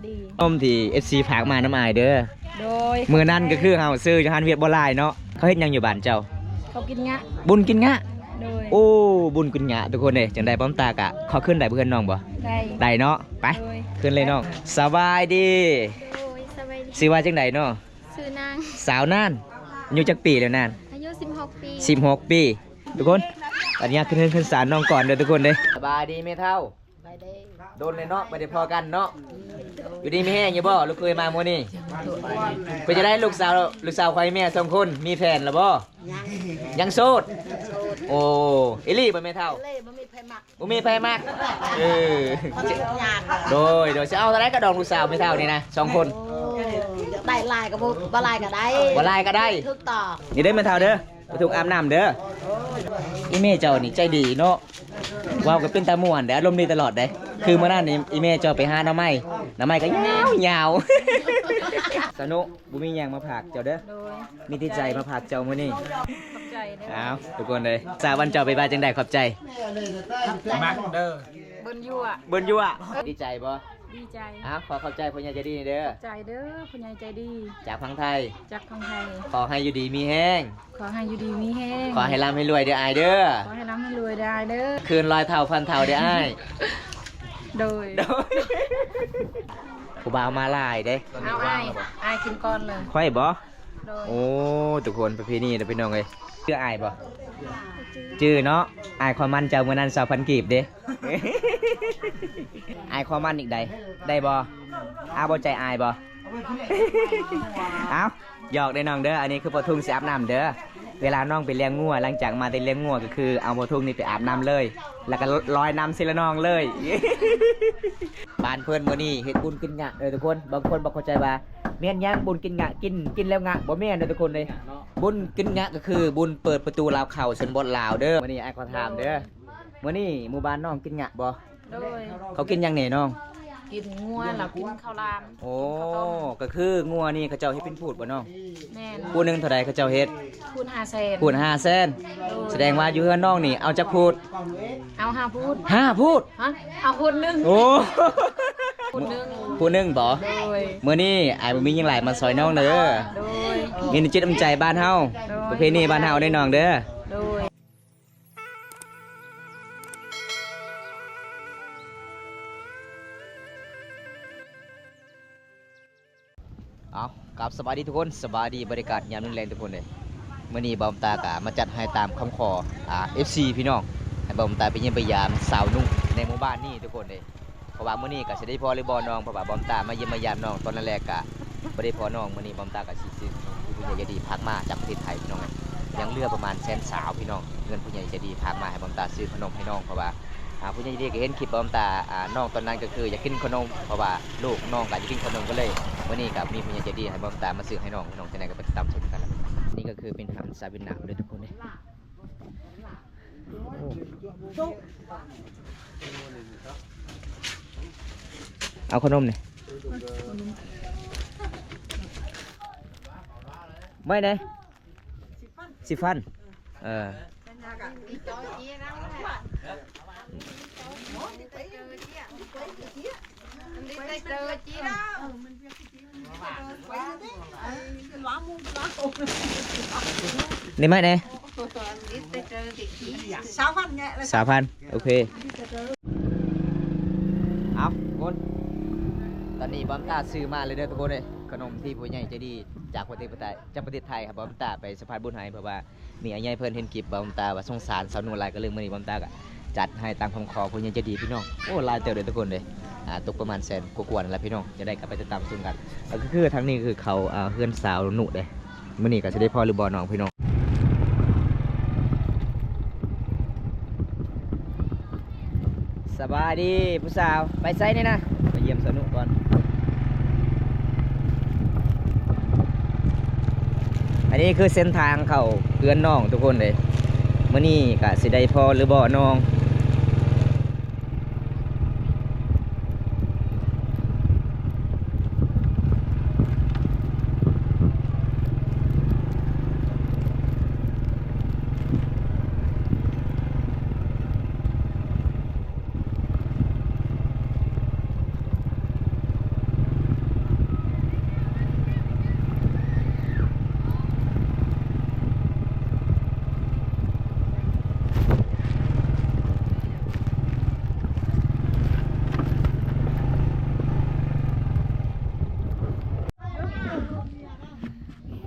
ดีนมที่ FC ฝากมาน้ำอายเด้อโดยมือนั่นก็คือเฮาซื้อจังหันเวียดบ่หลายเนาะเขาเฮ็ดหยังอยู่บ้านเจ้าเขากินงะบุญกินงะโดยโอ้บุญกินงะทุกคนเด้จังได๋ป้อมตากะเขาขึ้นได้เพื่อนน้องบ่ได้เนาะไปขึ้นเลยน้องสบายดีโอ้ยสบายดีสิว่าจังไดเนาะชื่อนางสาวนานอายุจักปีแล้วนานอายุ16 ปี16 ปีทุกคนอันนี้ขึ้นศาลน้องก่อนเด้อทุกคนเด้สบายดีแม่เฒ่าโดนเลยเนาะไม่ได้พอกันเนาะอยู่ดีไม่แห้งอยู่บ่ลูกเคยมาโมนี่เพื่อจะได้ลูกสาวใครแม่2 คนมีแฟนหรือบ่ยังโสดโอ้อิลี่บ่แม่เฒ่าบ่มีไผมักเออโดยจะเอาอะไรก็ดองลูกสาวแม่เฒ่านี่นะ2 คนได้ลายกับบ่ลายก็ได้บ่ลายก็ได้ถูกต่อนี่ได้แม่เฒ่าเด้อไปถูกอาบน้ำเด้ออีเมเจ้านี่ใจดีเนาะว้าวก็เป็นตาม่วนเด้ออารมณ์ดีตลอดเด้คือเมื่อนั้นนี่อีเมเจ้าไปหาหน่อไม้ก็ยาวสนุบุมีหยังมาผักเจ้าเด้อมีที่ใจมาผักเจ้ามื้อนี้ขอบใจเด้ออ้าวทุกคนเลยสาวันเจ้าไปบ้านจังได๋ขอบใจมักเด้อเบิ่นยั่วดีใจบ่ดีใจอ้าวขอขอบใจผู้ใหญ่ใจดีเด้อใจเด้อผู้ใหญ่ใจดีจากพังไทยจากพังไทยขอให้อยู่ดีมีแห้งขอให้อยู่ดีมีแห้งขอให้ร่ำให้รวยเด้ออ้ายเด้อขอให้ร่ำให้รวยได้เด้อคืน100 เท่าพันเท่าเด้ออ้ายโดยผู้บ่าวมาหลายเด้เอาอ้ายกินก่อนเลยค่อยบ่โดยโอ้ทุกคนประเพณีเด้อพี่น้องเอ้ยชื่ออ้ายบ่ชื่อเนาะอ้ายความมันเจ้ามื้อนั้น20,000 กีบเด้อายความมันอีกได้บ่อ้าบ่ใจอายบ่เอ้าหยอกได้น้องเด้ออันนี้คือปะทุ่งสิอาบน้ำเด้อเวลาน้องไปเลี้ยงงัวหลังจากมาได้เลี้ยงงัวก็คือเอาปะทุ่งนี่ไปอาบน้ำเลยแล้วก็ลอยน้ำสิละน้องเลยบ้านเพื่อนมื้อนี้เฮ็ดบุญกินงะทุกคนบางคนบ่เข้าใจว่าแม่นยังบุญกินงะกินแล้วงะบ่แม่นทุกคนเลยบุญกินงะก็คือบุญเปิดประตูลาวเข้าชนบทลาวเด้อมื้อนี้อ้ายขอถามเด้อมื้อนี้หมู่บ้านน้องกินงะบ่โดยเขากินยังแหน่น้องกินงัวแล้วกินข้าวรามโอ้ก็คืองัวนี่เขาเจ้าเฮ็ดเป็นพูดบ่น้องแม่นพูดนึงเท่าใดเขาเจ้าเฮ็ดพูด500,000พูด500,000แสดงว่าอยู่เฮือนน้องนี่เอาจักพูดเอา5พูด5พูดฮะเอาพูดนึงโอ้พูดนึงบ่มื้อนี้อ้ายบ่มีหยังหลายมาซอยน้องเด้อโดยมีน้ำจิตน้ำใจบ้านเฮาประเพณีบ้านเฮาได้น้องเด้อโดยเอากับสบายดีทุกคนสบายดีบรรยากาศยามแรงทุกคนเลยมื่อนี้บอมตากะมาจัดให้ตามคำขอFC พี่น้องให้บอมตาไปเยี่ยมไปยามสาวนุ่งในหมู่บ้านนี่ทุกคนเลยเพราะว่ามื่อนี้กะจะได้พอหรือบอน้องเพราะว่าบอมตามาเยี่ยมมายามน้องตอนแรกกะไม่ได้พอน้องมื่อนี้บอมตากะซื้อผู้ใหญ่ใจดีพักมาจากประเทศไทยพี่น้องยังเหลือประมาณ100,000พี่น้องเงินผู้ใหญ่ใจดีพักมาให้บอมตาซื้อขนมให้น้องเพราะว่าผู้ใหญ่ใจดีก็เห็นคลิปบอมตาน้องตอนนั้นก็คืออยากกินขนมเพราะว่าลูกน้องก็อยากกินขนมก็เลยวันนี้กับมีผู้ใหญ่ใจดีให้บอมตามาซื้อให้น้องจะไหนก็ไปตามชมกันนี่ก็คือเป็นทำซาบินาด้วยทุกคนเลยเอาขนมเนี่ยไม่ได้10,000นี่ไหมเนี่ย3,000โอเคเอาคนตอนนี้บอมตาซื้อมาเลยเด้อทุกคนเลยขนมที่ผู้ใหญ่ใจดีจากประเทศไทยครับบอมตาไปสะพานบุญให้เพราะว่ามีไอ้ใหญ่เพิ่นเห็นคลิปบอมตาว่าสงสารสาวนุ่งลายก็เลยมื้อนี้บอมตาก็จัดให้ตามคำขอผู้ใหญ่ใจดีพี่น้องโอ้ลายเติบเลยทุกคนเลยตกประมาณ100,000กว่าๆนั่นแหละพี่น้องจะได้กลับไปติดตามชมกันก็คือทั้งนี้คือเขาเฮือนสาวหนุ่เลยมื้อนี้ก็จะได้พ่อหรือบ่น้องพี่น้องสบายดีผู้สาวไปไซนี่นะไปเยี่ยมสนุกก่อนอันนี้คือเส้นทางเขาเพื่อนน้องทุกคนเลยมื้อนี้ก็สิได้พอหรือบ่น้อง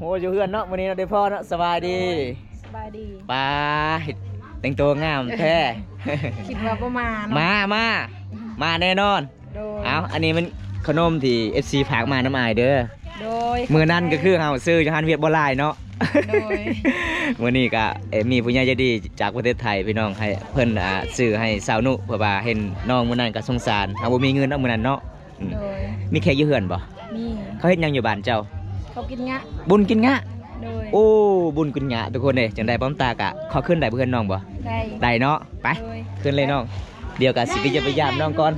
หอยู่เฮือนเนาะมื้อนี้เราได้พ่อเนาะสบายดี สบายดี ปาแต่งตัวงามแท้ คิดว่าประมาณ มาแน่นอน โดย เอาอันนี้มันขนมที่ FC ฝากมาน้ำอายเด้อ โดย มื้อนั้นก็คือเฮาซื้ออยู่ฮันเวียดบ่หลายเนาะ โดย มื้อนี้ก็มีผู้ใหญ่ใจดีจากประเทศไทยพี่น้องให้เพิ่นซื้อให้สาวนุเพื่อว่าเห็นน้องมื้อนั้นก็สงสารเฮาบ่มีเงินเนาะมื้อนั้นเนาะอืม โดย มีแขกอยู่เฮือนบ่ มี เขาเฮ็ดหยังอยู่บ้านเจ้า เขากินงะ บุญกินงะ โดย โอ้บุญกินงะทุกคนเด้จังได๋ป้อมตากะขอขึ้นได้เพื่อนน้องบ่ ได้ ได้เนาะไป โดย ขึ้นเลยน้องเดี๋ยวก็สิไปเยี่ยมไปยามน้องก่อน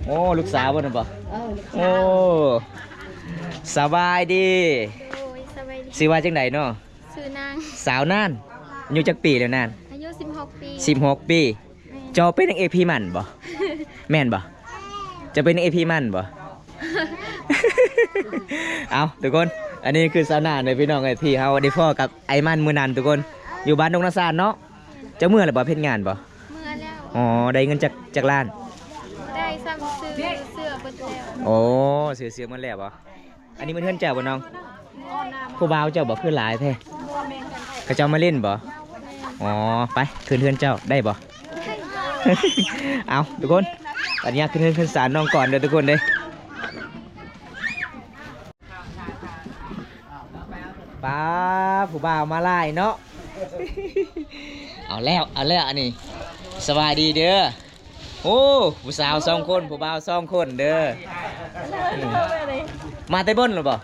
โอ้ลูกสาวบ่นั่นบ่ เออ โอ้สบายดี โดยสบายดี สิว่าจังไดเนาะ ชื่อนาง สาวนานอายุจักปีแล้วนาน อายุ16 ปี 16 ปีเจ้าเป็นนางเอกพี่มันบ่ แม่นบ่จะเป็นนางเอกพี่มันบ่ เอาทุกคนอันนี้คือสาวนานเลยพี่น้องไอ้ที่เฮาได้พ้อกับไอ้มันมื้อนั้นทุกคนอยู่บ้านดงนาซานเนาะเจ้าเมื่อแล้วบ่เพ็ดงานบ่ เมื่อแล้ว อ๋อได้เงินจากร้าน ได้ซ้ำซื้อเสื้อเบิดแล้ว โอ้เสือมันแล้วบ่อันนี้มันเพื่อนเจ้าบ่น้องผู้บ่าวเจ้าบ่คือหลายแท้เขาเจ้ามาเล่นบ่อ๋อไปขึ้นเพื่อนเจ้าได้บ่ เอาทุกคนอันนี้ขึ้นเพื่อนขึ้นศาลน้องก่อนเด้อทุกคนเด้ป้าผู้บ่าวมาไล่เนาะ เอาแล้วอันนี้สบายดีเด้อโอ้ผู้สาว2 คนผู้บ่าว2 คนเด้อมาแต่บนหรือบ่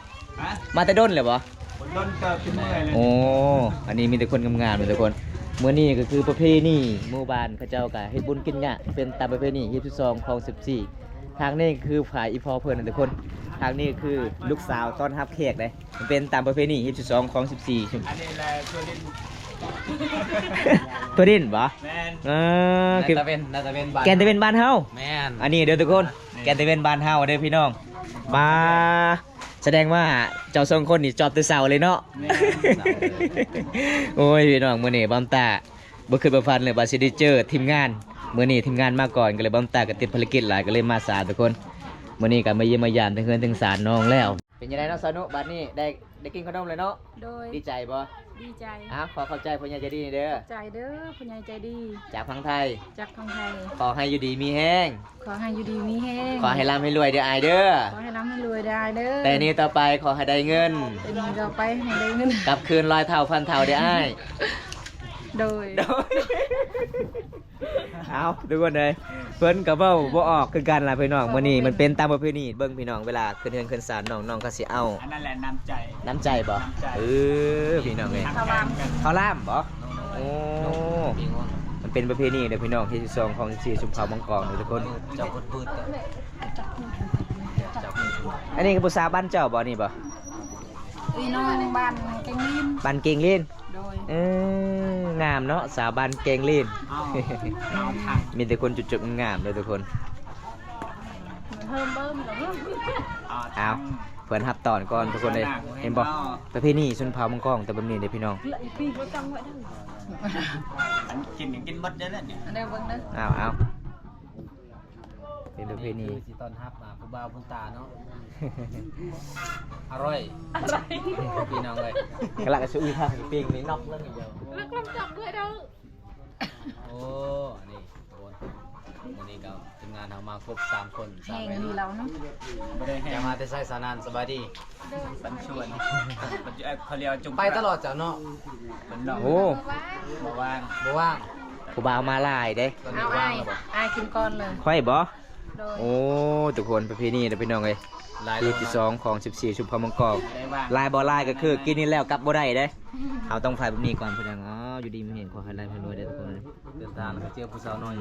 มาแต่ดนหรือบ่ คนต้นเติบขึ้นเมื่อยเลย โอ้อันนี้มีแต่คนงามๆเลยทุกคนเมื่อนี้ก็คือประเพณีหมู่บ้านเขาเจ้าก็เฮ็ดบุญกินงะเป็นตามประเพณีที่12ของ14ทางนี้คือฝ่ายอีพอเพิ่นนะทุกคนทางนี้คือลูกสาวต้อนรับแขกเลยมันเป็นตามประเพณีที่12ของ14 อันนี้แหละตัวดิน ตัวดินบ่ แมน คือ น่าจะเป็นบ้าน แกนตะเวนบ้านเฮา แมน อันนี้เด้อทุกคนแกนตะเวนบ้านเฮาเด้อพี่น้องมาแสดงว่าเจ้า2 คนนี่จอบแต่เสาเลยเนาะ แมน โอ้ยพี่น้องมื้อนี้บอมตาบ่เคยบ่ฟันเลยว่าสิได้เจอทีมงานมื้อนี้ทีมงานมาก่อนก็เลยบอมตาก็ติดภารกิจหลายก็เลยมาสายทุกคนมื้อนี้ก็มาเยี่ยมมายามถึงเฮือนถึงศาลน้องแล้ว เป็นยังไงเนาะสนุบัดนี้ได้กินขนมเลยเนาะ โดย ดีใจบ่ ดีใจ อ้าวขอเข้าใจพ่อใหญ่ใจดีนี่เด้อ ใจเด้อผู้ใหญ่ใจดี จากพังไทย จากทางไทย ขอให้อยู่ดีมีแห้ง ขอให้อยู่ดีมีแห้ง ขอให้ร่ำให้รวยเด้ออายเด้อ ขอให้ร่ำให้รวยได้เด้อ แต่นี้ต่อไปขอให้ได้เงิน เป็นนี้เราไปให้ได้เงิน กลับคืน100 เท่าพันเท่าเด้ออาย โดย เอาทุกคนเลยเพิ่นก็เว้าบ่ออกคือกันล่ะพี่น้องมื้อนี้มันเป็นตามประเพณีเบิ่งพี่น้องเวลาขึ้นเฮือนขึ้นศาลน้องก็สิเอา อันนั้นแหละน้ำใจ น้ำใจบ่ น้ำใจ พี่น้องเอ้ย ข้าวรามกัน ข้าวล่ามบ่โอ้มันเป็นประเพณีเด้อพี่น้องที่12ของ14ชุมเผ่ามังกรเด้อทุกคน เจ้าคนปืด อันนี้คือผู้สาวบ้านเจ้าบ่นี่บ่ อีน้องบ้านแกงลิน บ้านเก่งเล่น โดย งามเนาะสาวบ้านเก่งเล่น เอาผัก มีแต่คนจุดๆงามเลยทุกคน เพิ่มเหรอ เอาเพื่อนฮับตอนก่อนทุกคนเลยเห็นบอกประเพณีชนเผ่ามังกรแต่บะหมี่เด้อพี่น้อง อันกินอย่างกินหมดได้แล้วเนี่ย อันเดียวเบิ่งเด้อ เอาเป็นประเพณี สิตอนฮับผู้บ่าวผู้ตาเนาะ อร่อยพี่น้องเลย กระลักกระสุยท่าปิงนี่นอกเรื่องเดียว เลิกลำจับด้วยเด้อ โอ้นี่โดนวันนี้ก็ทีมงานเรามาครบ3 คน แห้งดีแล้วเนาะ ไม่ได้แห้ จะ ง มาแต่ใส่สานานสบายดี ปันชวนเขาเรียกจุ่ม ไปตลอดจ้ะเนาะ มันหลอก โอ้ มาว่าง บ่ว่าง ผู้บ่าวมาลายเด้ ตอน เอา นี้ว่าง ไอ้ แล้วบ่ ไอ้กินก่อนเลย ค่อยบ่ โดย โอ้ทุกคนประเพณีเด้อพี่น้องเอ้ย หลาย ปีที่2ของ14ชุมเผ่ามังกร ได้ว่าง ลายบ่ลายก็คือกินนี่แล้วกลับบ่ได้เด้เอาต้องฝ่ายแบบนี้ก่อนเพื่อนอ๋ออยู่ดีมีเห็นขอให้ลายให้รวยเด้อทุกคน เดินทางแล้วก็เจอผู้สาวน้อย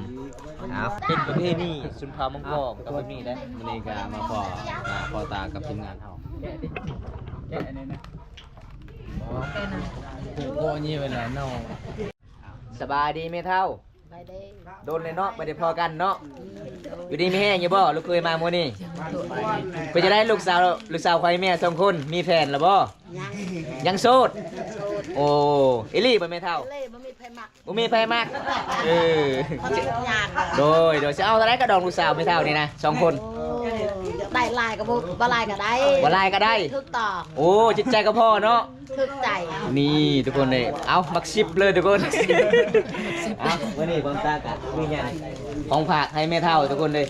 เอาเป็นประเพณีชนเผ่ามังกรกับแบบนี้เด้อ วันนี้ก็มาพอตากับทีมงานเฮา แค่อันนี้นะ แค่นั้น กูโกนี่เวลาเนาะ สบายดีไหมเท่า ไปเด้ โดนเลยเนาะไม่ได้พอกันเนาะอยู่ดีมีแห้งอยู่บ่ลูกเคยมาโมอนี่เพื่อจะได้ลูกสาวควายแม่2 คนมีแฟนหรือบ่ ยัง ยังโสดโอ้เอลี่บ่แม่เท่า เล่บ่มีไผมัก บ่มีไผมากเออ เขาสิยาก โดยจะเอาอะไรก็ดองลูกสาวแม่เท่านี่นะ2 คน โอ้อยาก ได้ลายก็บ่ลายก็ได้ บ่ลายก็ได้ ถูกต้อง โอ้จิตใจก็พ่อเนาะ ถูกใจ นี่ทุกคนเลยเอามักชิปเลยทุกคนเอาวันนี้บอมตากะมีหยังของฝากให้แม่เฒ่าทุกคนเลย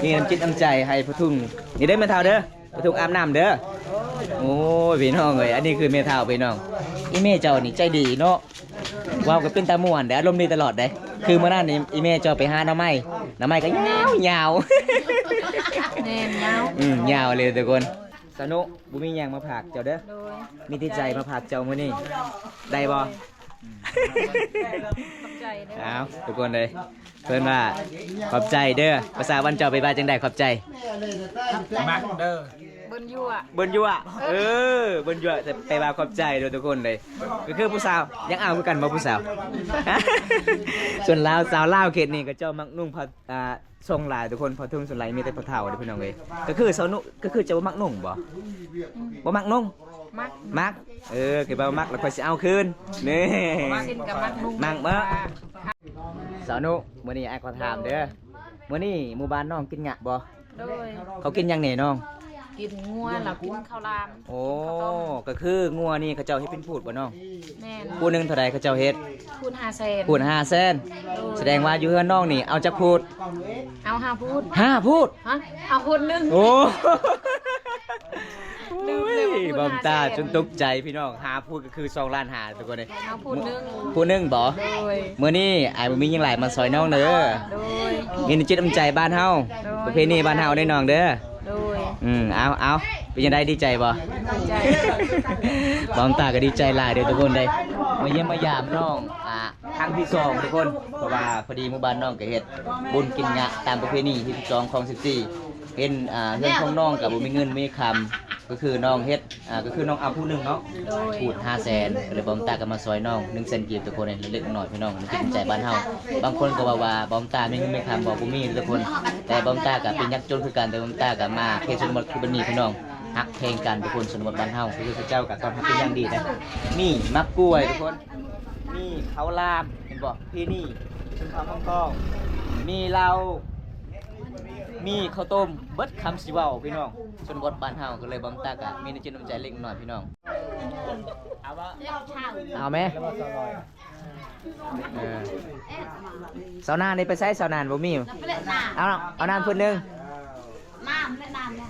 นี่น้ำจิตน้ำใจให้พ่อทุ่งนี่ได้อแม่เฒ่าเด้อพ่อทุ่งอาบน้ำเด้อโอ้ยพี่น้องเอ้ยอันนี้คือแม่เฒ่าพี่น้องอีเม่เจ้านี่ใจดีเนาะว้าวก็เป็นตาม่วนเด้ออารมณ์ดีตลอดเด้คือเมื่อนั้นนี่อีเม่เจ้าไปหาหน่อไม้ก็ยาว แน่นยาว ยาวเลยทุกคนสนุบุมีหยังมาผากเจ้าเด้อ โดย มีที่ใจมาผากเจ้ามื้อนี้ได้บ่ ขอบใจเด้อ เอาทุกคนเลยเพื่อนว่าขอบใจเด้อภาษาวันเจ้าไปบ้านจังได้ขอบใจ มักเด้อ เบิ่นยั่ว เบิ้นยั่วเบิ้นยั่วแต่ไปว่าขอบใจเด้อทุกคนเลยก็คือผู้สาวยังเอาคือกันบ่ผู้สาว ส่วนลาวสาวลาวเขตนี้ก็เจ้ามักนุ่งผ้าทรงลายทุกคนพอทุ่งส่วนลายมีแต่ผ้าเฒ่าเด้อพี่น้องเอ้ยก็คือสาวนุก็คือจะบ่มักนุ่งบ่มักนุ่ง มัก คือบ่มักแล้วค่อยสิเอาคืนนี่ สิ้นกับมักนุ่ง มักเบ้อสาวนุมื้อนี้อ้ายขอถามเด้อมื้อนี้หมู่บ้านน้องกินงะบ่ โดย เขากินหยังแหน่น้อง กินงัวแล้วกินข้าวราม โอ้ก็คืองัวนี่เขาเจ้าเฮ็ดเป็นพูดบ่น้อง แม่น พูดหนึงเท่าใดเขาเจ้าเฮ็ด พูด5 แสน พูด5 แสนแสดงว่าอยู่เฮือนน้องนี่เอาจักพูด เอา5พูด 5พูด ฮะเอาพูดหนึง โอ้ ลืมเลยว่าพูด บอมตา 5 แสน จนตกใจพี่น้อง5พูดก็คือ2ล้าน5ทุกคนเลย เอาพูดหนึง พูดหนึงบ่ โดย มื้อนี้อ้ายบ่มีหยังหลายมาซอยน้องเด้อ โดย มีน้ำจิตน้ำใจบ้านเฮาประเพณีบ้านเฮาได้น้องเด้อ โดย เอาเป็นยังไงดีใจบ่ ใจ บอมตาก็ดีใจหลายเด้อทุกคนเลยมาเยี่ยมมายามน้องครั้งที่2ทุกคนเพราะว่าพอดีหมู่บ้านน้องก็เฮ็ดบุญกินงะตามประเพณีที่12ของ14เห็นเงินของน้องก็บ่มีเงินมีคำก็คือน้องเฮ็ดก็คือน้องเอาผู้หนึงเนาะ โดย พูด5 แสนก็เลยบอมตาก็มาซอยน้อง1 แสนกีบทุกคนเลยเล็กๆน้อยๆพี่น้องมันกินใจบ้านเฮาบางคนก็ว่าบอมตามีเงินมีคำบอกบ่มีทุกคน แต่บอมตาก็เป็นยักษ์จนคือกันแต่บอมตาก็มาเขตชนบทคือบันนี้พี่น้องฮักเพลงกันทุกคนชนบทบ้านเฮาคือพระเจ้ากับตอนฮักเป็นอย่างดีนะมีมักกล้วยทุกคนมีข้าวลามเห็นบ่พี่นี่ชุมพรมังกรมีเรามีข้าวต้มเบิดคำสิเว้าพี่น้องชนบทบ้านเฮาก็เลยบอมตาก็มีน้ำจิตน้ำใจเล็กน้อยพี่น้องเอาไหมสาวนานี่ไปใช้สาวนานบ่มีเอาน้ำเพิ่นหนึง น้ำและน้ำเนี่ย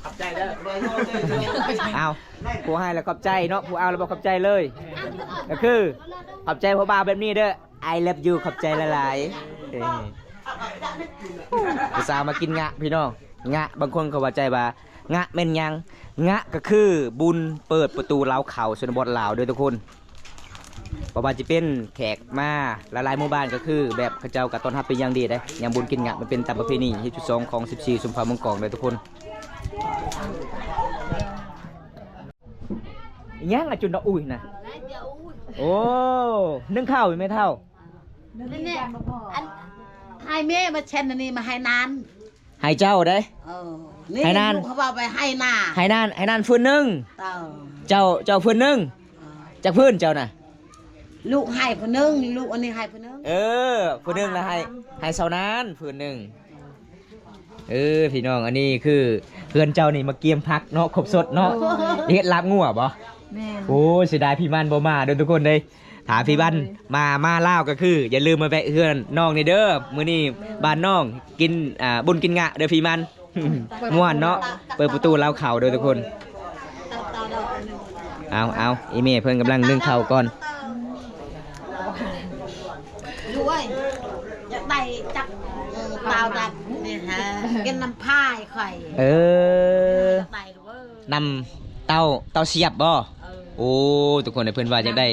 ขอบใจเด้อเอาผู้ให้แล้วขอบใจเนาะผู้เอาแล้วบอกขอบใจเลยก็คือขอบใจพ่อบ่าวแบบนี้เด้อ I love you ขอบใจหลายๆผู้สาวมากินงะพี่น้องงะบางคนเขาว่าใจว่างะแม่นยังงะก็คือบุญเปิดประตูลาวเขาชนบทลาวด้วยทุกคนเพราะว่าจะเป็นแขกมาหลายๆหมู่บ้านก็คือแบบเขาเจ้ากับต้อนรับเป็นอย่างดีได้อย่างบุญกินงะมันเป็นตามประเพณีที่จุด2ของ14สุมพรมังกรเลยทุกคนยังอะจุนดอกอุ้ยนะโอ้นึ่งข้าวอยู่ไม่เท่า นี่อันให้แม่มาเช่นอันนี้มาให้นาน ให้เจ้าได้ นี่ ให้นาน ลูกเขาบอกไปให้หน้า ให้นานฟื้นหนึง เต่า เจ้าฟื้นหนึงจากพื้นเจ้าน่ะ ลูกให้ผู้หนึงลูกอันนี้ให้ผู้หนึง ฟื้นหนึงแล้วให้เสานานฟื้นหนึงพี่น้องอันนี้คือเพื่อนเจ้านี่มาเกียมพักเนาะครบสดเนาะเฮ็ดลาบงัวบ่ แม่น โอ้เสียดายพี่มันบ่มาเด้อทุกคนเลยถามพี่บ้านมาลาวก็คืออย่าลืมมาแวะเฮือนน้องนี่เด้อมื้อนี้บ้านน้องกินบุญกินงะเด้อพี่มัน ม่วนเนาะเปิดประตูลาวเขาเด้อทุกคนเอาอีเมเพิ่นกำลังนึ่งข้าวก่อน ด้วยอยากได้จับเตาดับนี่ฮะกินน้ำพายไข่ อยากได้ด้วย นำเตาเสียบบ่โอ้ทุกคนเพิ่นว่าอยากได้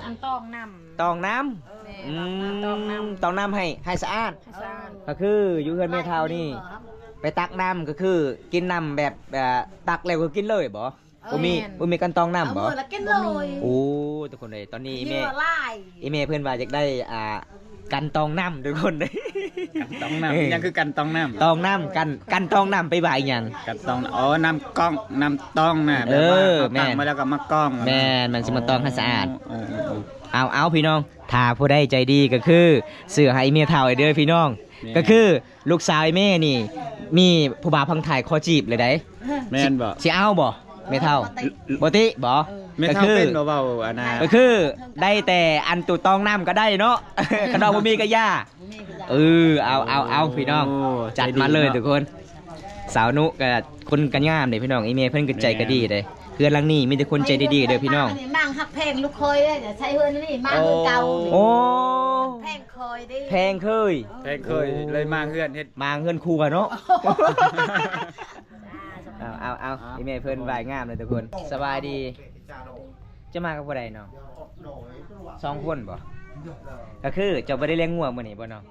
อันตองน้ำ ตองน้ แม่ ำ ตองน้ำ ตองน้ำให้สะอาด ให้สะอาด ก็คืออยู่เฮือนแม่เฒ่านี่ไปตักน้ำก็คือกินน้ำแบบตักแล้วก็กินเลยบ่บ่มีกันตองน้ำบ่ เอามือแล้วกินเลย โอ้ทุกคนเลยตอนนี้อี เย เม อะไล่ อีเมเพื่อนว่าอยากได้กันตองน้ำทุกคนเลย ต้องน้ำยังคือกันต้องน้ำ ตองน้ำกันตองน้ำไปบ่ายหยัง กันต้องน้ำกล้องน้ำต้องนะ เออ แบบว่า แม่ ตั้งมาแล้วก็มากล้อง แม่นมันสิมาตองให้สะอาด เออ เอาพี่น้องถ้าผู้ใดใจดีก็คือซื้อให้อีเมเท่าไอเด้อพี่น้อง ก็คือลูกสาวไอ้แม่นี่ มีผู้บ่าวพังถ่ายคอจีบเลยได้ แม่นบ่ สิเอาบ่แม่เฒ่าบ่ติบ่ แม่ ก็ เท่า คือ เป็นเบาๆอันน่ะ ก็คือได้แต่อันตูตองน้ำก็ได้เนาะ กระดองบ่มีก็ย่าเอาพี่น้อง โ จัดมาเลย ใจ ทุกคน สาวนุกับคนกันงามเด้พี่น้องไอเมย์เพิ่นก็ใจก็ดีเด้เพื่อนหลังนี้มีแต่คนใจดีๆเด้อพี่น้อง มั่งหักเพลงลูกคอยเลยจะใช้เฮือนนี่มั่งเฮือนเก่า โอ้ เพลงคอยดิ แพงเคย แพงเคยเลยมาเฮือนเฮ็ด มาเงินครูกันเนาะ เอาไอเมย์เพิ่นวายงามเลยทุกคนสบายดี จะมากับผู้ใดเนาะ2 คนบ่ก็คือเจ้าบ่ได้เลี้ยงงัวมื้อนี้บ่เนาะ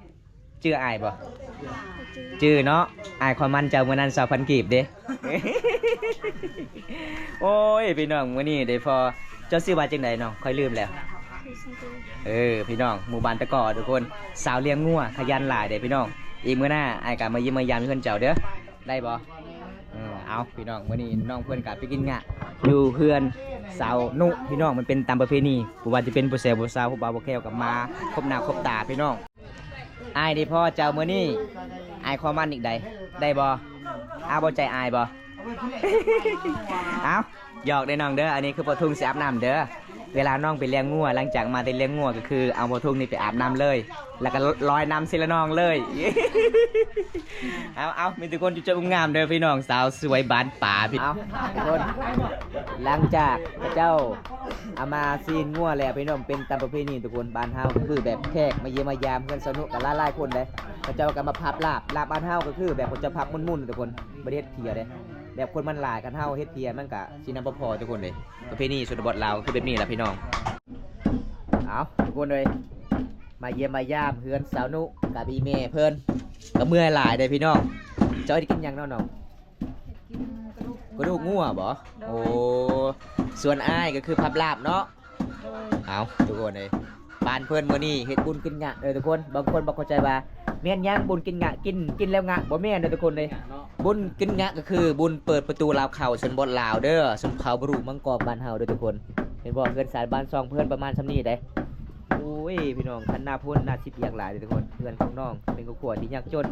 ชื่ออายบ่ชื่อเนาะอายความมันเจ้ามื้อนั้น2,000กีบเด้ โอ้ยพี่น้องมื้อนี้ได้พอเจ้าชื่อว่าจังไดเนาะค่อยลืมแล้วพี่น้องหมู่บ้านตะกอทุกคนสาวเลี้ยงงัวขยันหลายเด้พี่น้องอีกมื้อหน้าอายก็มาเยี่ยมมายามเพิ่นเจ้าเด้อได้บ่เอาพี่น้องมื้อนี้น้องเพิ่นก็ไปกินงะอยู่เพื่อนสาวนุพี่น้องมันเป็นตามประเพณีบ่ว่าจะเป็นผู้แซ่บผู้สาวผู้บ่าวผู้แก้วก็มาครบหน้าครบตาพี่น้องอายได้พ่อเจ้ามื้อนี้อายความมันอีกใดได้บ่อาบ่ใจอายบ่ เอาหยอกได้น้องเด้ออันนี้คือปทุงสิอาบน้ำเด้อเวลาน้องไปเลี้ยงงัวหลังจากมาได้เลี้ยงงัวก็คือเอาปทุงนี่ไปอาบน้ำเลย แล้วก็ลอยน้ำสิละน้องเลย เอามีทุกคนจุดงามเด้อพี่น้องสาวสวยบานป่าพี่เอาทุกคนหลังจากพระเจ้าเอามาซีนงัวแล้วพี่น้องเป็นตามประเพณีทุกคนบ้านเฮาก็คือแบบแขกมาเยี่ยมมายามเพื่อนสนุกกับหลายๆคนเลยพระเจ้าก็มาพับลาบบ้านเฮาก็คือแบบเขาจะพับมุ่นๆทุกคนประเทศเทียเด้แบบคนมันหลายกันเฮาเฮ็ดเทียมันก็สินำบ่พอทุกคนเลยประเพณีชนบทลาวคือแบบนี้แหละพี่น้องเอาทุกคนเลยมาเยี่ยมมายามเฮือนสาวนุกับอีเมเพิ่นก็เมื่อยหลายเลยพี่น้องเจ้าได้กินหยังเนาะน้องกระดูกงัวบ่โอ้ส่วนอ้ายก็คือพับลาบเนาะเอาทุกคนเลยบ้านเพิ่นมื้อนี้เฮ็ดบุญกินงะทุกคนบางคนบ่เข้าใจว่าแม่นยังบุญกินงะกินแล้วงะบ่แม่นทุกคนเลยบุญกินงะก็คือบุญเปิดประตูลาวเข้าชนบทลาวเด้อชนเผ่าบรุมังกรบ้านเฮาเด้อทุกคนเห็นบ่เพิ่นสายบ้านซองเพิ่นประมาณซำนี้เด้โอ้ยพี่น้องคันหน้าพุ่นหน้าสิเปียกหลายเด้อทุกคนเพื่อนของน้องเป็นครอบครัวที่ยากจน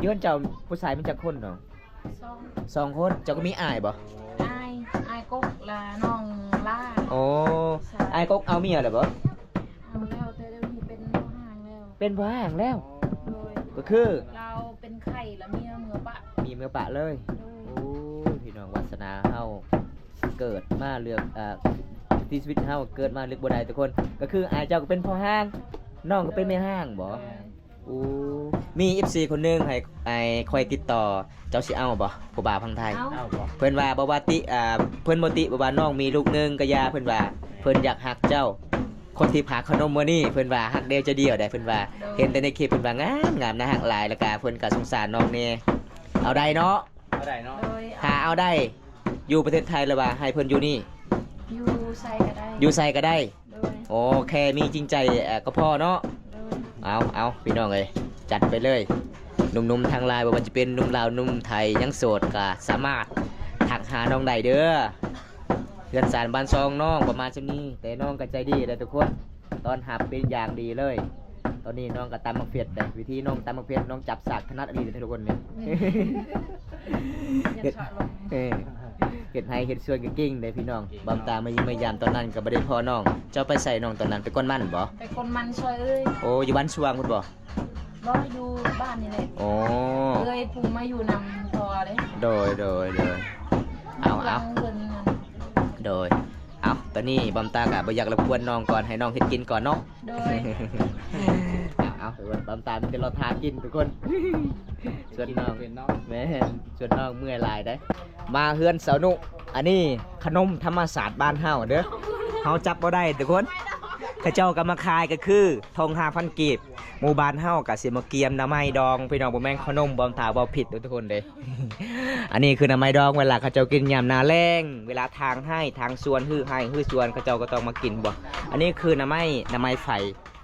เยือนเจ้าผู้ชายมันจักคนเนาะ2 คนเจ้าก็มีอ้ายบ่อายกกละน้องล่า โอ้อ้ายก็เอาเมียแล้วบ่ เอาแล้วแต่เดี๋ยวนี้เป็นพ่อห่างแล้ว เป็นบ่ห่างแล้ว โดย ก็คือ เราเป็นไข่แล้วเมียเมือปะ มีเมือปะเลย โดย โอ้ยพี่น้องวาสนาเฮาเกิดมาเลือกที่ชีวิตเฮาเกิดมาเลือกบ่ได้ทุกคนก็คืออายเจ้าก็เป็นพ่อห้างน้องก็เป็นแม่ห้างบ่โอ้มี FC คนหนึงให้คอยติดต่อเจ้าสิเอาบ่ผู้บ่าวพังไทย เอา เพิ่นว่าบ่ว่าติเพิ่นบ่ติบ่ว่าน้องมีลูกหนึงก็อย่าเพิ่นว่าเพิ่นอยากฮักเจ้าคนที่พาขนมมื้อนี้เพิ่นว่าฮักเดียวจะเดียวได้เพิ่นว่าเห็นแต่ในคลิปเพิ่นว่างามนะฮักหลายแล้วก็เพิ่นก็สงสารน้องแน่เอาได้เนาะ ก็ได้เนาะ โดย ถ้าเอาได้อยู่ประเทศไทยแล้วว่าให้เพิ่นอยู่นี่ อยู่ใส่ก็ได้ อยู่ไสก็ได้ โดย โอเคมีจริงใจก็พอเนาะ โดย เอาพี่น้องเอ้ยจัดไปเลยหนุ่มๆทางไลน์บ่ว่าจะเป็นหนุ่มลาวหนุ่มไทยยังโสดก็สามารถทักหาน้องได้เด้อเพื่อนสารบ้านซองน้องประมาณชั่วนี้แต่น้องก็ใจดีเลยทุกคนตอนหับเป็นอย่างดีเลย ตอนนี้น้องก็ตำมักเฟียดเลยวิธีน้องตำมักเฟียดน้องจับสากถนัดดีเลยทุกคนเนี่ย อย่าเฉาะลง เห็ดไฮเห็ดส่วนก็กิ้งเลยพี่น้องบำตามายิ้มมายามตอนนั้นก็บ่ได้พอน้องเจ้าไปใส่น้องตอนนั้นไปก้นมันบ่ ไปคนมันช่วยเอ้ย โอ้อยู่บ้านสว่างพุ่นบ่ บ่อยู่บ้านนี่แหละ โอ้ เอ้ยปูมาอยู่นำพอเลย โดยเอา หลังเงินมัน โดยเอาตอนนี้บำตากะบ่อยากรบกวนน้องก่อนให้น้องเฮ็ดกินก่อนเนาะ โดย เอาทุกคนบำตามันจะรอทากินทุกคนส่วนน้อง เป็นเนาะ แม่นส่วนน้องเมื่อยหลายได้มาเฮือนสาวนุอันนี้ขนมธรรมศาสตร์บ้านเฮาเด้อเฮาจับบ่ได้ทุกคนเขาเจ้าก็มาขายก็คือทอง5,000กีบหมู่บ้านเฮาก็สิมาเกียมน้ำไม้ดองพี่น้องบ่แม่นขนมบ่ถาบ่ผิดทุกคนเด้ อันนี้คือน้ำไม้ดองเวลาเขาเจ้ากินยามหน้าแล้งเวลาทางให้ทางสวนฮื้อสวนเขาเจ้าก็ต้องมากินบ่อันนี้คือน้ำไม้ไฟ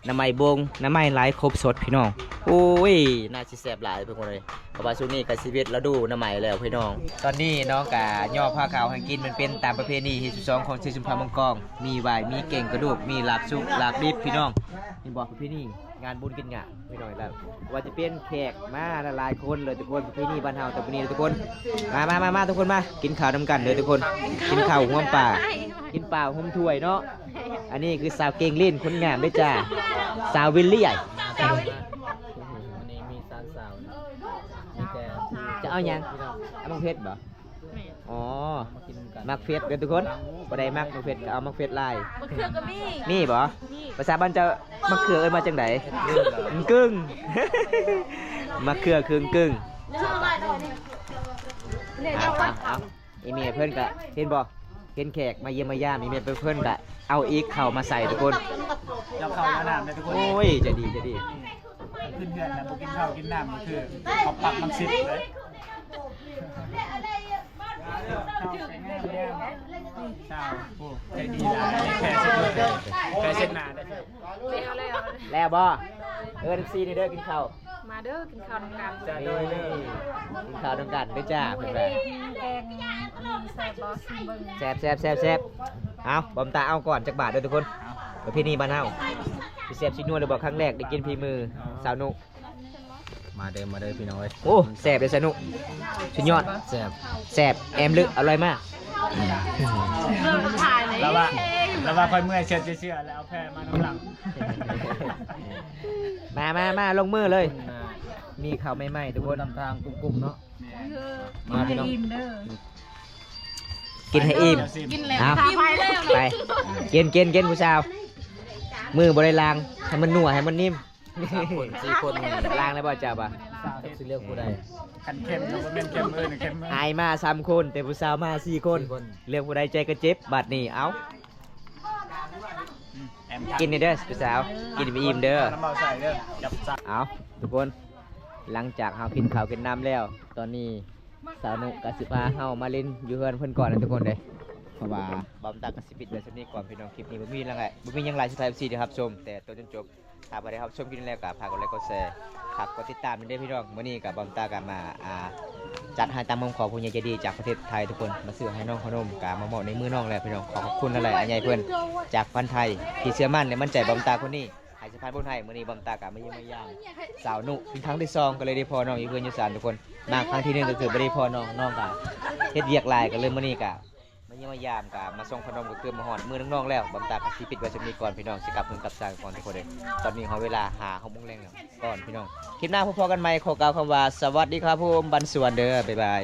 น้ำไม้บงน้ำไม้หลายครบสดพี่น้องโอ้ยน่าสิแซ่บหลายเพิ่นคนเลยเพราะว่าช่วงนี้ก็ชีวิตแล้วดูน้ำไม้แล้วพี่น้องตอนนี้น้องกะย่อผ้าขาวให้กินมันเป็นตามประเพณีที่12ของชื่อชุมพรมังกรมีไหวมีเก่งกระดูกมีลาบซุปลาบดิบพี่น้องนี่บอกประเพณี งานบุญกินงะพี่น้องแล้วว่าจะเป็นแขกมาหลายๆคนเลยทุกคนที่นี่บ้านเฮาแต่วันนี้ทุกคนมาทุกคนมากินข้าวนำกันเลยทุกคนกินข้าวห่วมป่ากินป่าห่มถ้วยเนาะอันนี้คือสาวเก่งลิ้นคนงามด้วยจ้าสาววิลลี่ใหญ่ วันนี้มีสารสาวนะมีแต่ จะเอายังเอามังเพชรบ่อ๋อ มากินกัน มักเฟสเด้อทุกคนบ่ได้มักมังเพชรก็เอามักเฟสลาย มะเขือก็มี นี่บ่ภาษาบ้านจะมะเขือเอ้ยมาจังไดกึ่ง มะเขือคือกึ่งเอาอีเมียเพื่อนกะเห็นบ่เห็นแขกมาเยี่ยมมาย่ามอีเมียเพื่อนกะเอาอีกเข้ามาใส่ทุกคน เราเข้ามาน้ำเลยทุกคน โอ้ยจะดี ขึ้นเฮือนนะบ่กินข้าวกินน้ำก็คือเขาปักน้ำซิปเลยเช้าโอ้ใจดีหลายแค่เช็ดมือแค่เช็ดหน้าได้ แล้วบ่ซีนี่เด้อกินข้าว มาเด้อกินข้าวนำกัน จะโดยเลย กินข้าวน้ำกันด้วยจ้าเพื่อน แกงมีใส่บอสซิมเบิ้ง แซ่บเอาบอมตาเอาก่อนจักบาทเด้อทุกคนประเพณีบ้านเฮาพี่แซ่บชินัวเลยบอกครั้งแรกได้กินฝีมือสาวนุ มาเดิมพี่น้องเอ้ย โอ้แซ่บเลยสนุกสุดยอด แซ่บ แซ่บแอมลึกอร่อยมาก ถ่ายเลย แล้วว่าค่อยเมื่อยเชื่อแล้วเอาแพรมาน้ำหลัง มาลงมือเลย น่า มีข้าวใหม่ๆทุกคน นำทางกลุ่มๆเนาะ มาพี่น้อง อิ่มเด้อ กินให้อิ่ม กินแล้ว เอา ไปแล้ว ไปกินผู้สาวมือบริลางให้มันนัวให้มันนิ่ม 4 คน ล้างแล้วบ่จ้าบ่ะ สิเลือกผู้ใด ขันเข้มแล้วก็เป็นเข้มเข้ม อายมา3คนแต่ผู้สาวมา4คนเรื่องผู้ใดใจก็เจ็บบัดนี้เอา แอม กินนี่เด้อผู้สาวกินให้อิ่มเด้อ น้ำเบาใส่เด้อจับจับ เอาทุกคนหลังจากเฮากินข้าวกินน้ำแล้ว ตอนนี้สาวนุกกสิพาเฮามาเล่นอยู่เฮือนเพิ่นก่อนนะทุกคนเด้เพราะว่าบอมตากสิปิดไว้สักนี้ก่อนพี่น้องคลิปนี้บ่มีแล้วไงบ่มีหยังหลายสุดท้ายFCเด้อครับชมแต่ต้นจนจบถ้าบ่ได้รับชมคลิปนี้แล้วก็ฝากกดไลค์กดแชร์ฝากกดติดตามด้วยเด้อพี่น้องมื้อนี้ก็บอมตาก็มาจัดให้ตามคำขอผู้ใหญ่ใจดีจากประเทศไทยทุกคนมาซื้อให้น้องขนมก็มามอบในมือน้องแล้วพี่น้องขอบคุณอะไรอันใหญ่เพิ่นจากพันไทยที่เชื่อมั่นและมั่นใจบอมตาคนนี้ ให้สะพานบุญไทยมื้อนี้บอมตากะมาเยี่ยมมาย่างสาวนุเป็นครั้งที่2ก็เลยได้พอน้องอยู่เพื่อนอยู่ศาลทุกคนมาครั้งที่1ก็คือบ่ได้พอน้องกะเฮ็ดเวียกหลายก็เลยมื้อนี้กะมาเยี่ยมมายามกะมาส่งขนมก็คือมาฮอดมื้อน้องๆแล้วบอมตากะสิปิดไว้ซั่นนี้ก่อนพี่น้องสิกลับเพิ่นกลับศาลก่อนทุกคนเด้ตอนนี้เฮาเวลา5:00 นแล้วก่อนพี่น้องคลิปหน้าพบกันใหม่ขอกล่าวคำว่าสวัสดีครับผมบันสวนเด้อบ๊ายบาย